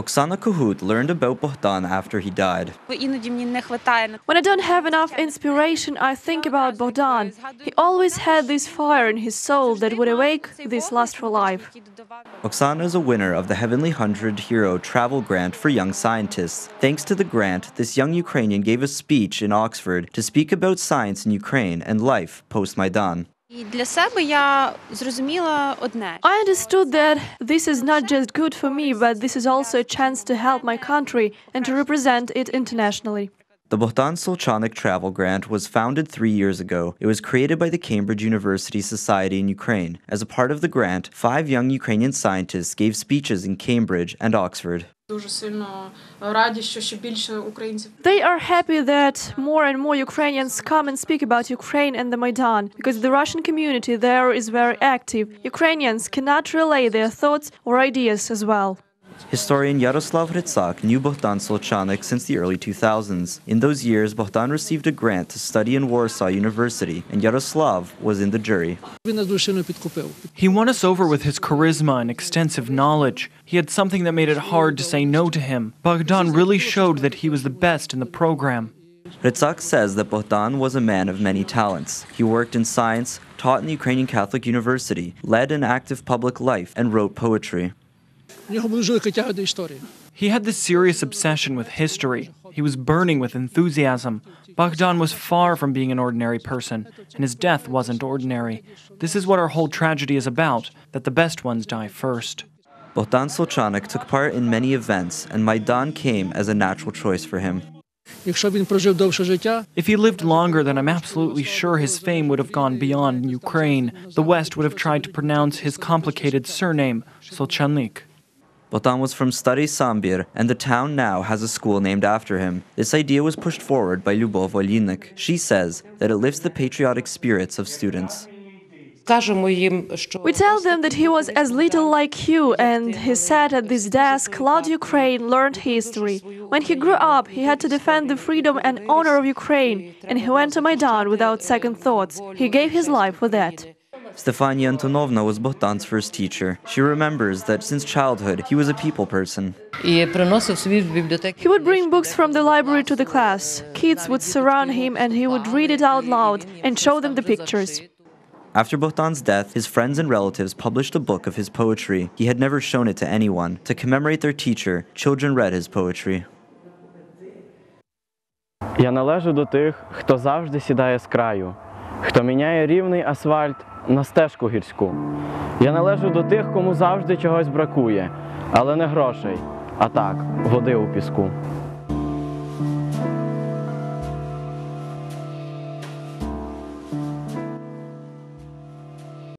Oksana Kohut learned about Bohdan after he died. When I don't have enough inspiration, I think about Bohdan. He always had this fire in his soul that would awake this lust for life. Oksana is a winner of the Heavenly 100 Hero Travel Grant for Young Scientists. Thanks to the grant, this young Ukrainian gave a speech in Oxford to speak about science in Ukraine and life post-Maidan. I understood that this is not just good for me, but this is also a chance to help my country and to represent it internationally. The Bogdan Solchanik Travel Grant was founded 3 years ago. It was created by the Cambridge University Society in Ukraine. As a part of the grant, 5 young Ukrainian scientists gave speeches in Cambridge and Oxford. They are happy that more and more Ukrainians come and speak about Ukraine and the Maidan, because the Russian community there is very active. Ukrainians cannot relay their thoughts or ideas as well. Historian Yaroslav Hrytsak knew Bogdan Solchanik since the early 2000s. In those years, Bohdan received a grant to study in Warsaw University, and Yaroslav was in the jury. He won us over with his charisma and extensive knowledge. He had something that made it hard to say no to him. Bogdan really showed that he was the best in the program. Hrytsak says that Bohdan was a man of many talents. He worked in science, taught in the Ukrainian Catholic University, led an active public life, and wrote poetry. He had this serious obsession with history. He was burning with enthusiasm. Bogdan was far from being an ordinary person, and his death wasn't ordinary. This is what our whole tragedy is about, that the best ones die first. Bogdan Solchanik took part in many events, and Maidan came as a natural choice for him. If he lived longer, then I'm absolutely sure his fame would have gone beyond Ukraine. The West would have tried to pronounce his complicated surname, Solchanik. Bohdan was from Stary Sambir, and the town now has a school named after him. This idea was pushed forward by Lyubov Olinik. She says that it lifts the patriotic spirits of students. We tell them that he was as little like you, and he sat at this desk, loved Ukraine, learned history. When he grew up, he had to defend the freedom and honor of Ukraine, and he went to Maidan without second thoughts. He gave his life for that. Stefania Antonovna was Bohdan's first teacher. She remembers that since childhood, he was a people person. He would bring books from the library to the class. Kids would surround him and he would read it out loud and show them the pictures. After Bohdan's death, his friends and relatives published a book of his poetry. He had never shown it to anyone. To commemorate their teacher, children read his poetry. Я належу до тих, хто завжди сідає з краю, хто міняє рівний асфальт на стежку гірську. Я належу до тих, кому завжди чогось бракує, але не грошей, а так, води у піску.